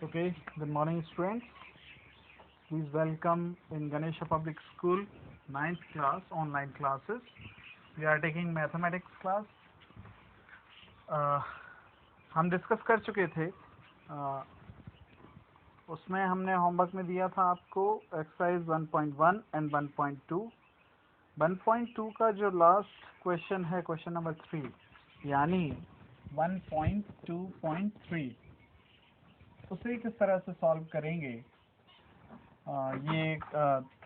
Okay, good morning students. Please welcome in Ganesha Public School 9th class online classes. We are taking mathematics class. हम discuss कर चुके थे उसमें हमने homework में दिया था आपको एक्सरसाइज 1.1 एंड 1.2. 1.2 का जो लास्ट क्वेश्चन है क्वेश्चन नंबर 3 यानी 1.2.3 उसे किस तरह से सॉल्व करेंगे ये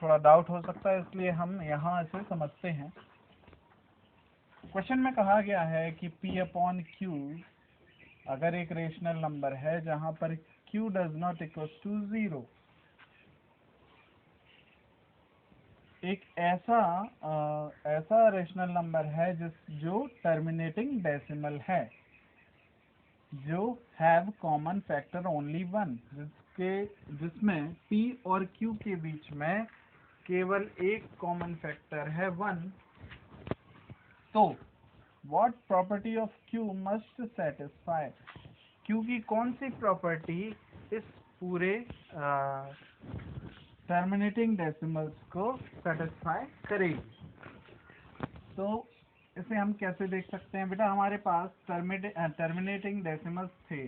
थोड़ा डाउट हो सकता है, इसलिए हम यहाँ इसे समझते हैं. क्वेश्चन में कहा गया है कि P/Q अगर एक रेशनल नंबर है जहाँ पर Q does not equal to 0, एक ऐसा रेशनल नंबर है जो टर्मिनेटिंग डेसिमल है, जो हैव कॉमन फैक्टर ओनली 1, जिसमें P और Q के बीच में केवल एक कॉमन फैक्टर है 1. तो what property of Q must satisfy, Q की कौन सी प्रॉपर्टी इस पूरे टर्मिनेटिंग डेसिमल्स को सेटिस्फाई करेगी. तो इसे हम कैसे देख सकते हैं बेटा, हमारे पास टर्मिनेटिंग डेसिमल्स थे,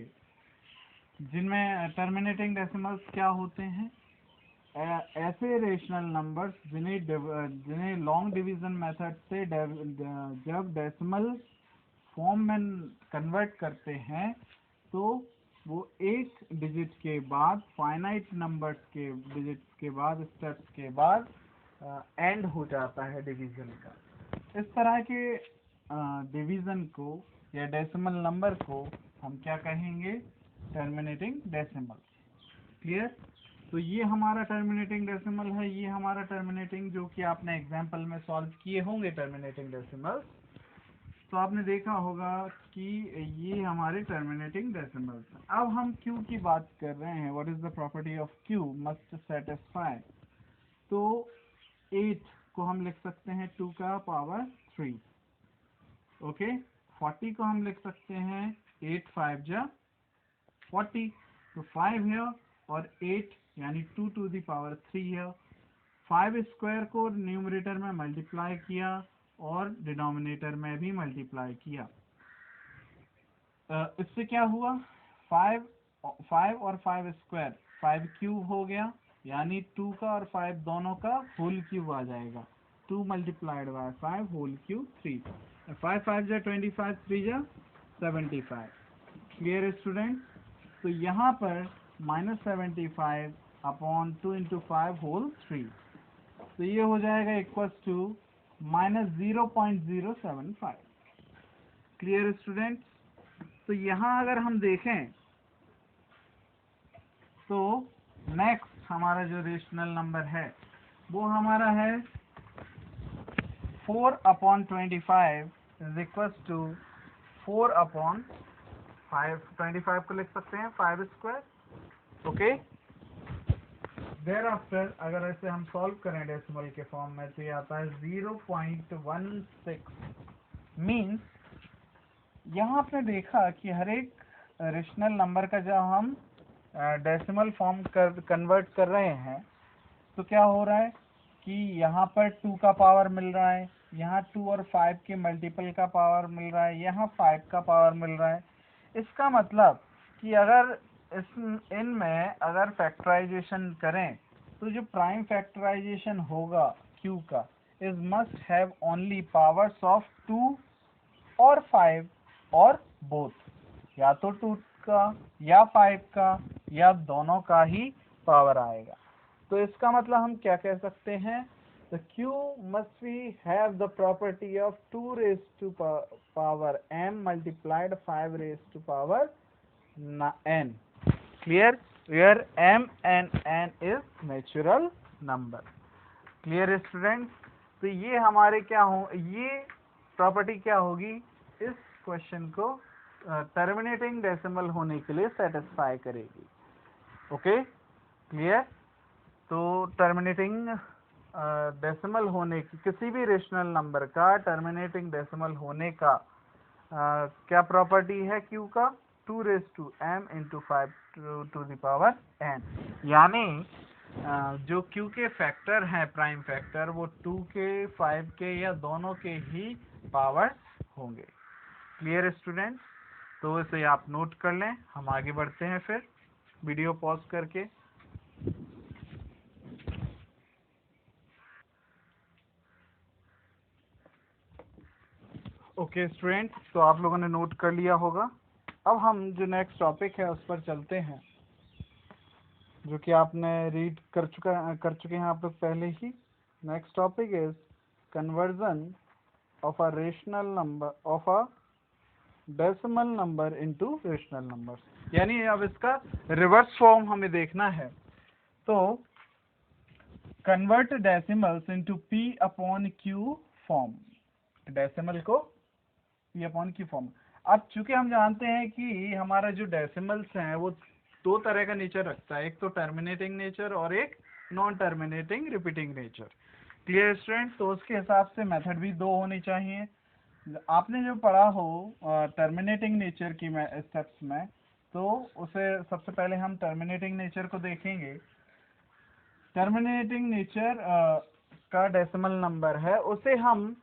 जिनमें टर्मिनेटिंग डेसिमल्स क्या होते हैं, ऐसे रेशनल नंबर्स जिन्हें लॉन्ग डिवीजन मेथड से जब डेसिमल फॉर्म में कन्वर्ट करते हैं तो वो एक डिजिट के बाद, फाइनाइट नंबर्स के डिजिट्स के बाद, स्टेप्स के बाद एंड हो जाता है डिवीजन का. इस तरह के डिवीजन को या डेसिमल नंबर को हम क्या कहेंगे, टर्मिनेटिंग डेसिमल. क्लियर. तो ये हमारा टर्मिनेटिंग डेसिमल है, ये हमारा टर्मिनेटिंग, जो कि आपने एग्जाम्पल में सॉल्व किए होंगे टर्मिनेटिंग डेसिमल, तो आपने देखा होगा कि ये हमारे टर्मिनेटिंग डेसिमल्स हैं. अब हम Q की बात कर रहे हैं. What is the property of Q must satisfy. तो 8 को हम लिख सकते हैं 2 का पावर 3. ओके. 40 को हम लिख सकते हैं 8 5 जा 40. तो 5 है और 8 यानी 2 to the power 3 है. 5 स्क्वायर को न्यूमरेटर में मल्टीप्लाई किया और डिनोमिनेटर में भी मल्टीप्लाई किया. इससे क्या हुआ, 5 और 5 स्क्वायर 5 क्यूब हो गया, यानी 2 का और 5 दोनों का होल क्यूब आ जाएगा. 2 मल्टीप्लाइड बाय 5 होल क्यूब 3. 5 5 जा 25, 3 जा 75. Clear student. तो यहाँ पर -75 अपॉन 2 इंटू 5 होल 3, तो ये हो जाएगा इक्वल्स टू -0.075. Clear student. तो यहाँ अगर हम देखें तो नेक्स्ट हमारा जो रेशनल नंबर है वो हमारा है 4/25 इज इक्वल्स टू 4/5. 25 को लिख सकते हैं 5 स्क्वायर. ओके. देयर आफ्टर अगर ऐसे हम सॉल्व करें डेसिमल के फॉर्म में तो ये आता है 0.16. मीन्स यहाँ आपने देखा कि हर एक रेशनल नंबर का जब हम डेसिमल फॉर्म कन्वर्ट कर रहे हैं तो क्या हो रहा है कि यहाँ पर 2 का पावर मिल रहा है, यहाँ 2 और 5 के मल्टीपल का पावर मिल रहा है, यहाँ 5 का पावर मिल रहा है. इसका मतलब कि अगर इनमें अगर फैक्टराइजेशन करें तो जो प्राइम फैक्टराइजेशन होगा Q का is must have only powers of 2 और 5 और बोथ, या तो 2 का या 5 का या दोनों का ही पावर आएगा. तो इसका मतलब हम क्या कह सकते हैं, the Q must be have the property of 2 raised to power m multiplied 5 raised to power n. Clear. Where m and n is natural number. Clear students. तो ये हमारे क्या हो, ये प्रॉपर्टी क्या होगी, इस क्वेश्चन को टर्मिनेटिंग डेसिमल होने के लिए सेटिस्फाई करेगी. ओके. क्लियर. तो टर्मिनेटिंग डेसिमल होने की, किसी भी रेशनल नंबर का टर्मिनेटिंग डेसिमल होने का क्या प्रॉपर्टी है Q का, 2m into 5 to the power n, यानी जो q के फैक्टर हैं प्राइम फैक्टर वो 2 के 5 के या दोनों के ही पावर होंगे। Clear student? तो इसे आप नोट कर लें। हम आगे बढ़ते हैं फिर वीडियो पॉज करके। ओके स्टूडेंट, तो आप लोगों ने नोट कर लिया होगा। अब हम जो नेक्स्ट टॉपिक है उस पर चलते हैं, जो कि आपने रीड कर चुके हैं आप लोग पहले ही। Next topic is conversion of a rational number of a decimal number into rational number, यानी अब इसका रिवर्स फॉर्म हमें देखना है। तो convert decimals into p upon q form, decimal को p अपॉन q फॉर्म। अब चूंकि हम जानते हैं कि हमारा जो डेसिमल्स हैं वो दो तरह का नेचर रखता है, एक तो टर्मिनेटिंग नेचर और एक non terminating repeating nature. Clear student? तो उसके हिसाब से मेथड भी दो होनी चाहिए। आपने जो पढ़ा हो टर्मिनेटिंग नेचर की स्टेप्स में, तो उसे सबसे पहले हम टर्मिनेटिंग नेचर को देखेंगे। टर्मिनेटिंग नेचर का डेसिमल नंबर है, उसे हम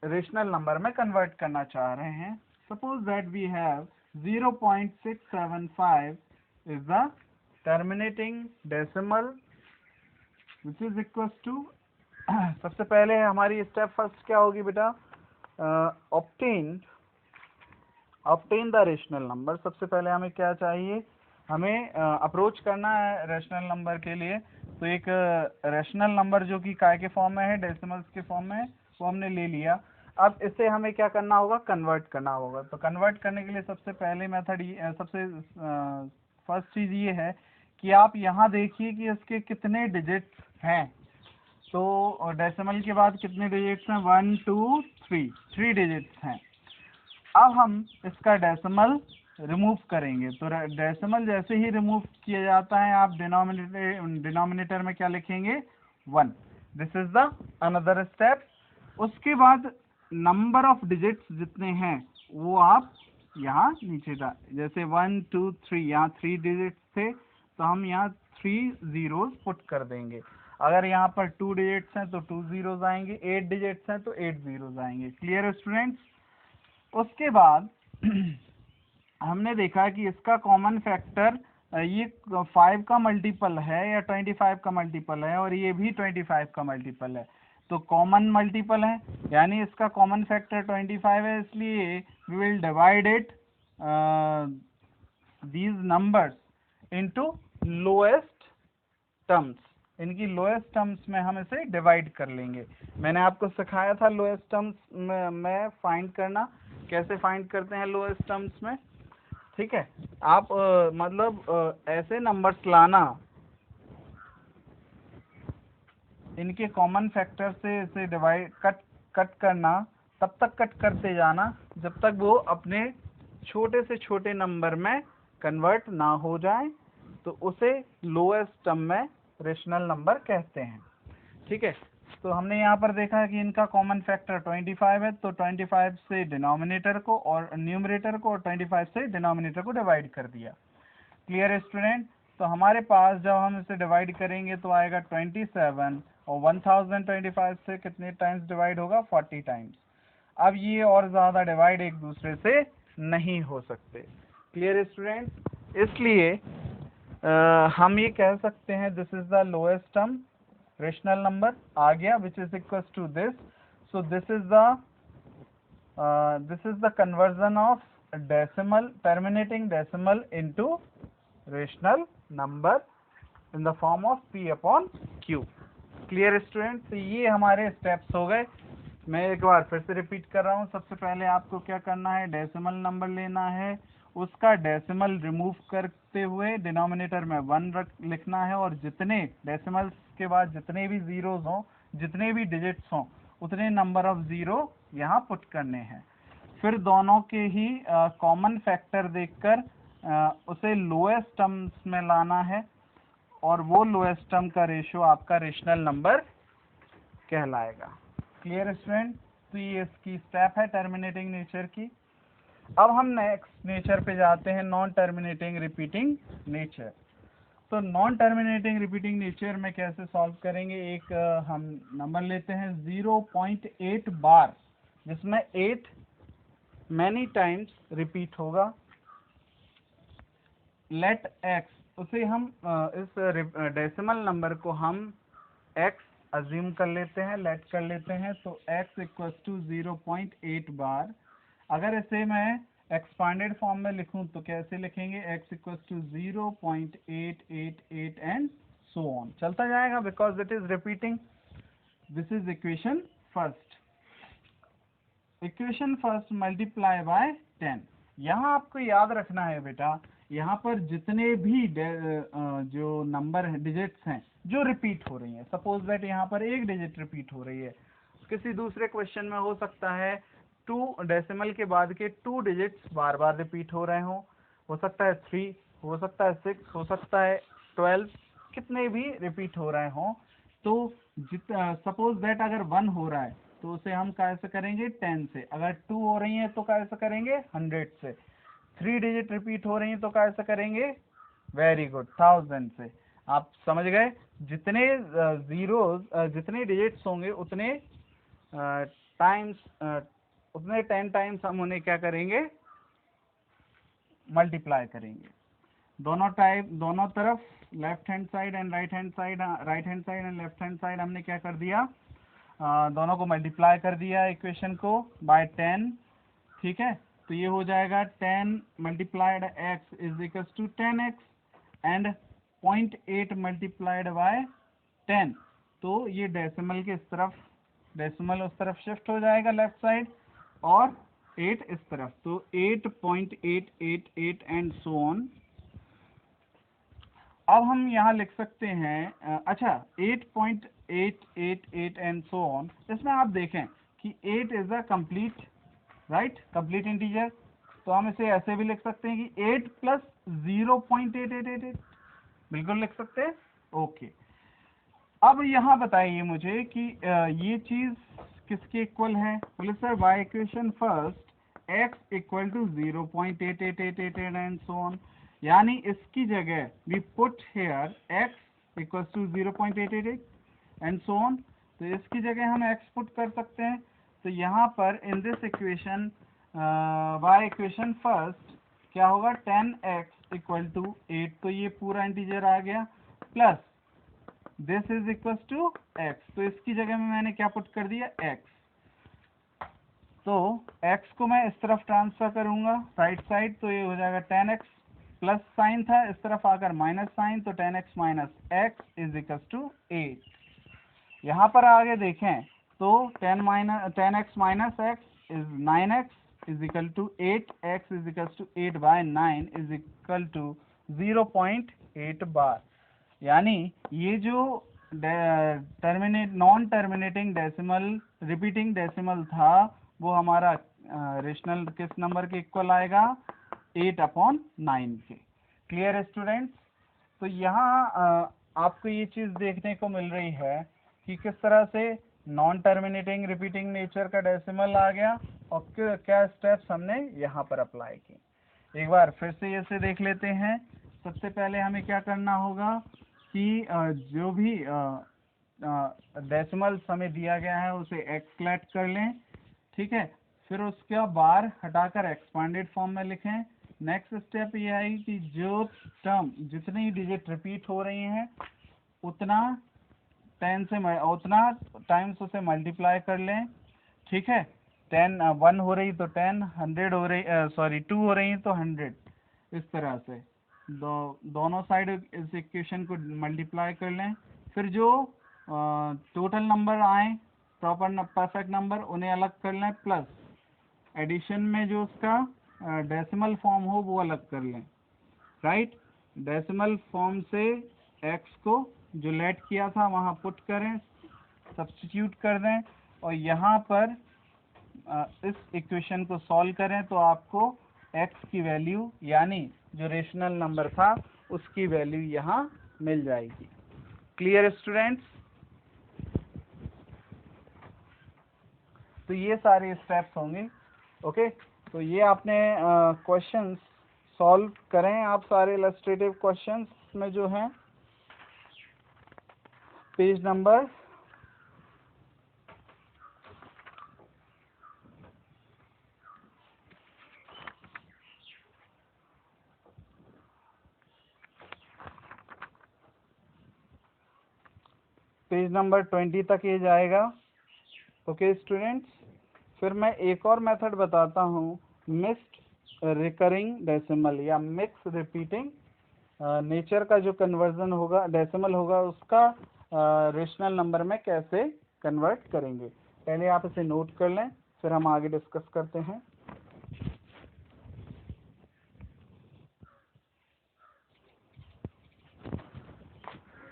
रेशनल नंबर में कन्वर्ट करना चाह रहे हैं। Suppose that we have 0.675 is the terminating decimal which is equals to सबसे पहले हमारी स्टेप फर्स्ट क्या होगी बेटा? Obtain the rational number. सबसे पहले हमें क्या चाहिए? हमें अप्रोच करना है रेशनल नंबर के लिए। तो एक रेशनल नंबर जो कि काय के फॉर्म में है, डेसिमल्स के फॉर्म में है, वो हमने ले लिया। अब इसे हमें क्या करना होगा? कन्वर्ट करना होगा। तो कन्वर्ट करने के लिए सबसे पहले मेथड सबसे फर्स्ट चीज ये है कि आप यहाँ देखिए कि इसके कितने डिजिट्स हैं। तो डेसिमल के बाद कितने डिजिट्स हैं? 1 2 3 डिजिट्स हैं। अब हम इसका डेसिमल रिमूव करेंगे। तो डेसिमल जैसे ही रिमूव किया जाता है, आप डिनोमिनेटर में क्या लिखेंगे? 1। This is the another step. उसके बाद नंबर ऑफ डिजिट्स जितने हैं वो आप यहाँ नीचे जैसे 1 2 3, यहाँ 3 डिजिट्स थे तो हम यहाँ 3 जीरोस पुट कर देंगे। अगर यहाँ पर 2 डिजिट्स हैं तो 2 जीरोस आएंगे, 8 डिजिट्स हैं तो 8 जीरोस आएंगे। Clear students? उसके बाद हमने देखा कि इसका कॉमन फैक्टर ये 5 का मल्टीपल है या 25 का मल्टीपल है, और ये भी 25 का मल्टीपल है। तो कॉमन मल्टीपल है, यानी इसका कॉमन फैक्टर 25 है, इसलिए we will divide it these numbers into lowest terms. इनकी लोएस्ट टर्म्स में हम इसे डिवाइड कर लेंगे। मैंने आपको सिखाया था लोएस्ट टर्म्स में फाइंड करना, कैसे फाइंड करते हैं लोएस्ट टर्म्स में। ठीक है, आप मतलब ऐसे नंबर्स लाना, इनके कॉमन फैक्टर से इसे डिवाइड कट करना, तब तक कट करते जाना जब तक वो अपने छोटे से छोटे नंबर में कन्वर्ट ना हो जाए, तो उसे लोएस्ट टर्म में रेशनल नंबर कहते हैं। ठीक है, तो हमने यहाँ पर देखा है कि इनका कॉमन फैक्टर 25 है, तो 25 से डिनोमिनेटर को और न्यूमरेटर को और 25 से डिनोमिनेटर को डिवाइड कर दिया। Clear student? तो हमारे पास जब हम इसे डिवाइड करेंगे तो आएगा 27, और 1025 से कितने टाइम्स डिवाइड होगा? 40 टाइम्स। अब ये और ज़्यादा डिवाइड एक दूसरे से नहीं हो सकते। Clear student? इसलिए हम ये कह सकते हैं this is the lowest term rational number आ गया, which is equal to this. So this is the conversion of decimal, terminating decimal into rational number in the form of p upon q। Clear student? तो ये हमारे steps हो गए। मैं एक बार फिर से रिपीट कर रहा हूँ। सबसे पहले आपको क्या करना है? डेसिमल नंबर लेना है, उसका डेसिमल रिमूव करते हुए डिनोमिनेटर में 1 लिखना है, और जितने डेसिमल्स के बाद जितने भी जीरोस हों, जितने भी डिजिट्स हों, उतने नंबर ऑफ जीरो यहाँ पुट करने हैं। फिर दोनों के ही कॉमन फैक्टर देखकर उसे लोएस्ट टर्म्स में लाना है, और वो लोएस्ट टर्म का रेशियो आपका रेशनल नंबर कहलाएगा। Clear student? तो ये इसकी स्टेप है टर्मिनेटिंग नेचर की। अब हम नेक्स्ट नेचर पे जाते हैं, नॉन टर्मिनेटिंग रिपीटिंग नेचर। तो नॉन टर्मिनेटिंग रिपीटिंग नेचर में कैसे सॉल्व करेंगे, एक हम नंबर लेते हैं 0.8 बार, जिसमें 8 मैनी टाइम्स रिपीट होगा। लेट x, उसे हम इस डेसिमल नंबर को हम x अज्यूम कर लेते हैं, लेट कर लेते हैं। तो x इक्वल टू 0.8 बार। अगर इसे मैं एक्सपांडेड फॉर्म में लिखूं तो कैसे लिखेंगे, x equal to 0.888 and so on, चलता जाएगा because it is repeating. This is equation first. Equation first multiply by 10। यहाँ आपको याद रखना है बेटा, यहाँ पर जितने भी जो नंबर है, डिजिट्स हैं जो रिपीट हो रही हैं, सपोज दैट यहाँ पर एक डिजिट रिपीट हो रही है, किसी दूसरे क्वेश्चन में हो सकता है 2 डेसिमल के बाद के 2 डिजिट्स बार बार रिपीट हो रहे हो सकता है 3, हो सकता है 6, हो सकता है 12, कितने भी रिपीट हो रहे हो। तो सपोज दैट अगर 1 हो रहा है तो उसे हम कैसे करेंगे 10 से, अगर 2 हो रही हैं तो कैसे करेंगे 100 से, 3 डिजिट रिपीट हो रही हैं तो कैसे करेंगे, वेरी गुड, 1000 से। आप समझ गए, जितने जीरोस जितने डिजिट्स होंगे उतने टाइम्स उतने 10 टाइम्स हम उन्हें क्या करेंगे, मल्टीप्लाई करेंगे। दोनों तरफ left hand side and right hand side and left hand side हमने क्या कर दिया, दोनों को मल्टीप्लाई कर दिया इक्वेशन को बाय 10। ठीक है, तो ये हो जाएगा 10 multiplied x is equal to 10x and 0.8 multiplied by 10। तो ये डेसिमल के इस तरफ, डेसिमल उस तरफ शिफ्ट हो जाएगा लेफ्ट साइड, और 8 इस तरफ, तो 8.888 एंड सो ऑन। अब हम यहाँ लिख सकते हैं, अच्छा 8.888 एंड सो ऑन। इसमें आप देखें कि 8 is a complete, right, complete integer, तो हम इसे ऐसे भी लिख सकते हैं कि 8 प्लस 0.8888, बिल्कुल लिख सकते हैं। ओके, अब यहाँ बताइए मुझे कि ये चीज किसके इक्वल है, बोले sir by equation first x equal to 0.8888 and so on, यानी इसकी जगह we put here x equal to 0.888 and so on, तो इसकी जगह हम x पुट कर सकते हैं। तो यहाँ पर in this equation by equation first क्या होगा, 10x इक्वल टू 8, तो ये पूरा इंटीजर आ गया, plus this is equal to x, तो इसकी जगह में मैंने क्या पुट कर दिया, x। तो x को मैं इस तरफ ट्रांसफर करूंगा राइट साइड, तो ये हो जाएगा 10x, प्लस साइन था इस तरफ आकर माइनस साइन, तो 10x minus x is equal to 8। यहाँ पर आगे देखें तो 10x minus x is 9x is equal to 8x is equal to 8 by 9 is equal to 0.8 bar. यानी ये जो non terminating decimal repeating decimal था वो हमारा रेशनल किस नंबर के इक्वल आएगा, 8/9 के। क्लियर स्टूडेंट्स, तो यहाँ आपको ये चीज देखने को मिल रही है कि किस तरह से नॉन टर्मिनेटिंग रिपीटिंग नेचर का डेसिमल आ गया और क्या स्टेप्स हमने यहाँ पर अप्लाई किए। एक बार फिर से इसे देख लेते हैं। सबसे पहले हमें क्या करना होगा कि जो भी डेसिमल हमें दिया गया है उसे एक्सलेट कर लें, ठीक है, फिर उसका बार हटाकर एक्सपांडेड फॉर्म में लिखें। नेक्स्ट स्टेप ये है कि जो टर्म जितनी डिजिट रिपीट हो रही हैं उतना 10 से उतना टाइम्स उसे मल्टीप्लाई कर लें, ठीक है। 1 हो रही तो 10, 100 हो रही, सॉरी 2 हो रही तो 100, इस तरह से दोनों साइड इस इक्वेशन को मल्टीप्लाई कर लें। फिर जो टोटल नंबर आए प्रॉपर परफेक्ट नंबर उन्हें अलग कर लें, प्लस एडिशन में जो उसका डेसिमल फॉर्म हो वो अलग कर लें, राइट। डेसिमल फॉर्म से x को जो लेट किया था वहाँ पुट करें, सब्स्टिट्यूट कर दें और यहाँ पर इस इक्वेशन को सॉल्व करें तो आपको x की वैल्यू यानी जो रेशनल नंबर था उसकी वैल्यू यहाँ मिल जाएगी। क्लियर स्टूडेंट्स, तो ये सारे स्टेप्स होंगे। ओके, तो ये आपने क्वेश्चंस सॉल्व करें आप सारे इलस्ट्रेटिव क्वेश्चंस में जो हैं पेज नंबर 20 तक ये जाएगा। ओके स्टूडेंट्स, फिर मैं एक और मेथड बताता हूँ, मिक्स्ड रिकरिंग डेसिमल या मिक्स रिपीटिंग नेचर का जो कन्वर्जन होगा, डेसिमल होगा, उसका रेशनल नंबर में कैसे कन्वर्ट करेंगे। पहले आप इसे नोट कर लें, फिर हम आगे डिस्कस करते हैं।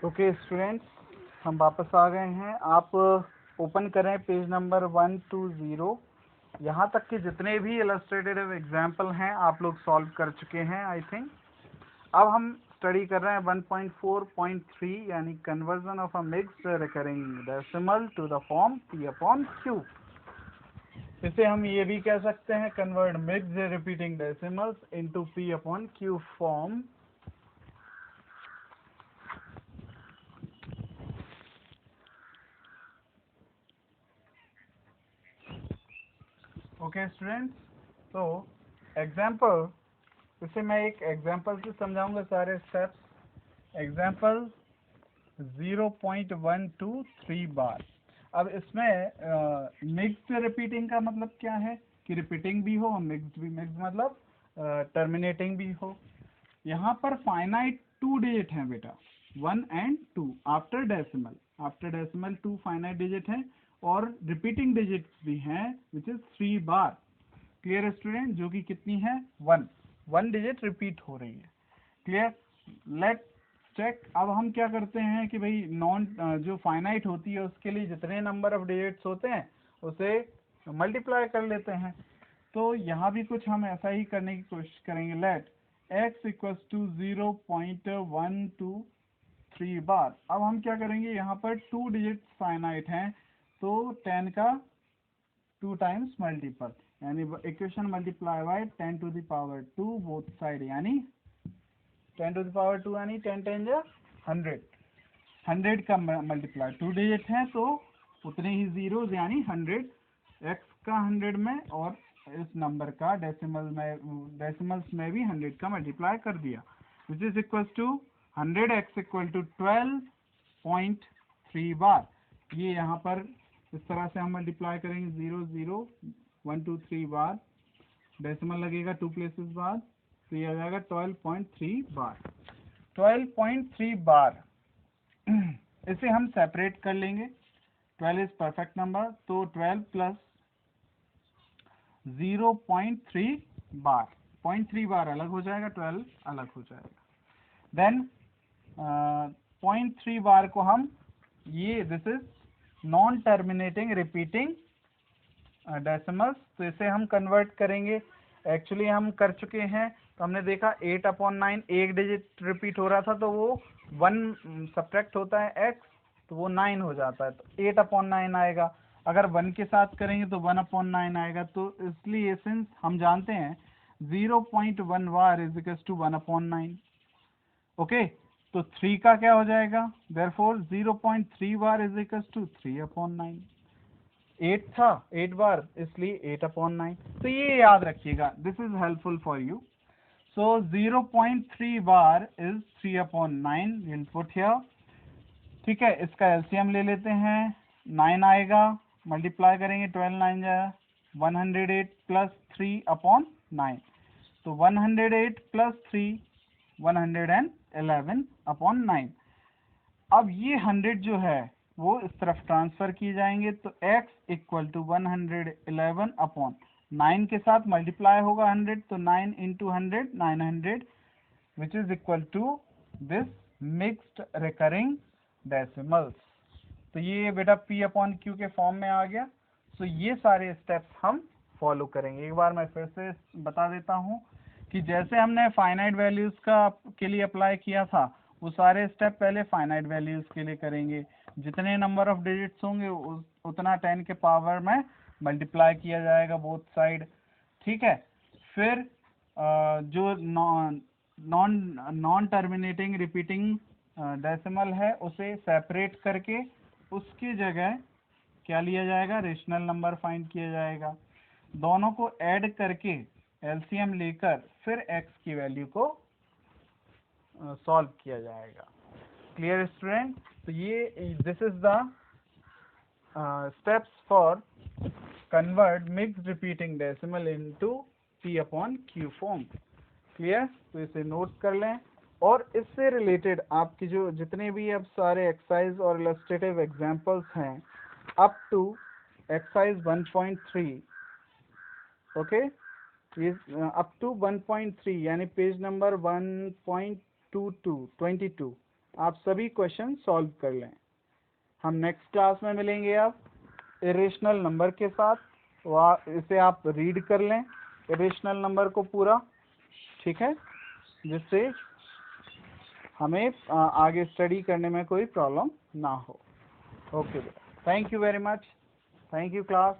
ओके स्टूडेंट्स, हम वापस आ गए हैं। आप ओपन करें पेज नंबर 120। यहाँ तक के जितने भी इलस्ट्रेटेड एग्जाम्पल हैं आप लोग सॉल्व कर चुके हैं आई थिंक। अब हम स्टडी कर रहे हैं 1.4.3 यानी conversion of a mixed recurring decimal to the form p/q। इसे हम ये भी कह सकते हैं, convert mixed repeating decimals into p/q form. Okay students, तो एग्जाम्पल, इसे मैं एक एग्जाम्पल से समझाऊंगा सारे स्टेप्स। एग्जाम्पल 0.123 बार। अब इसमें मिक्स्ड रिपीटिंग का मतलब क्या है कि रिपीटिंग भी हो, मिक्स्ड भी, मिक्स्ड मतलब टर्मिनेटिंग भी हो। यहाँ पर फाइनाइट 2 डिजिट हैं बेटा, 1 and 2 after decimal. After decimal 2 finite digit है और रिपीटिंग डिजिट्स भी हैं which is 3 bar. Clear student, जो कि कितनी है 1 डिजिट रिपीट हो रही है। Clear, let check. अब हम क्या करते हैं कि भाई नॉन जो फाइनाइट होती है उसके लिए जितने नंबर ऑफ डिजिट्स होते हैं उसे मल्टीप्लाई कर लेते हैं। तो यहाँ भी कुछ हम ऐसा ही करने की कोशिश करेंगे। लेट x इक्वल्स टू 0.123 बार। अब हम क्या करेंगे, यहाँ पर 2 डिजिट्स फाइनाइट हैं तो 10 का 2 टाइम्स मल्टीपल, यानी equation multiply by 10 to the power 2 both side, यानी 10 to the power 2 यानी 10 10 100। 100 का मल्टीप्लाई 2 डिजिट है तो उतने ही जीरोस यानी 100। x का 100 में और इस नंबर का डेसिमल में, डेसिमल्स में भी 100 का मल्टीप्लाई कर दिया, which is equal to 100x equal to 12.3 bar. ये यहाँ पर इस तरह से हम मल्टीप्लाई करेंगे 0 0 1 2 3 बार, डेसिमल लगेगा 2 प्लेसेस बाद, तो ये आ जाएगा 12.3 बार। 12.3 बार इसे हम सेपरेट कर लेंगे। 12 इज परफेक्ट नंबर, तो 12 प्लस 0.3 बार, 0.3 बार अलग हो जाएगा, 12 अलग हो जाएगा। देन 0.3 बार को हम, ये this is non terminating repeating decimals, तो इसे हम कन्वर्ट करेंगे। एक्चुअली हम कर चुके हैं, तो हमने देखा 8/9 एक डिजिट रिपीट हो रहा था तो वो 1 सब्ट्रैक्ट होता है x, तो वो 9 हो जाता है, तो 8/9 आएगा। अगर 1 के साथ करेंगे तो 1/9 आएगा। तो इसलिए सिंस हम जानते हैं 0.1 bar is equal to 1/9। Okay, तो 3 का क्या हो जाएगा, therefore 0.3 bar is equal to 3/9। 8 था 8 बार, इसलिए 8/9। तो ये याद रखिएगा, this is helpful for you. So 0.3 bar is 3/9, will put here. ठीक है, इसका एलसीएम ले लेते हैं, 9 आएगा, मल्टीप्लाई करेंगे 12 9 जाएगा 108 प्लस 3/9, तो 108 प्लस 3 111/9। अब ये 100 जो है वो इस तरफ ट्रांसफर किए जाएंगे, तो x इक्वल टू 111/9 के साथ मल्टीप्लाई होगा 100, तो 9 into 100 900, which is equal to this mixed recurring decimals. तो ये बेटा p/q के फॉर्म में आ गया। तो ये सारे स्टेप्स हम फॉलो करेंगे। एक बार मैं फिर से बता देता हूँ कि जैसे हमने फाइनाइट वैल्यूज का के लिए अप्लाई किया था, वो सारे स्टेप पहले फाइनाइट वैल्यूज के लिए करेंगे। जितने नंबर ऑफ डिजिट्स होंगे उतना 10 के पावर में मल्टीप्लाई किया जाएगा बोथ साइड। ठीक है। फिर जो नॉन टर्मिनेटिंग रिपीटिंग डेसिमल है उसे सेपरेट करके उसकी जगह क्या लिया जाएगा, रेशनल नंबर फाइंड किया जाएगा। दोनों को ऐड करके एलसीएम लेकर फिर x की वैल्यू को सॉल्व किया जाएगा। Clear student? तो ये this is the steps for convert mixed repeating decimal into p/q form. Clear? तो इसे नोट कर लें। और इससे रिलेटेड आपकी जो जितने भी अब सारे एक्सरसाइज और इलस्ट्रेटिव एग्जांपल्स हैं up to exercise 1.3, okay, up to 1.3 यानी पेज नंबर 1.22 आप सभी क्वेश्चन सॉल्व कर लें। हम नेक्स्ट क्लास में मिलेंगे अब इरेशनल नंबर के साथ। इसे आप रीड कर लें इरेशनल नंबर को पूरा, ठीक है, जिससे हमें आगे स्टडी करने में कोई प्रॉब्लम ना हो। Okay, thank you very much, thank you class.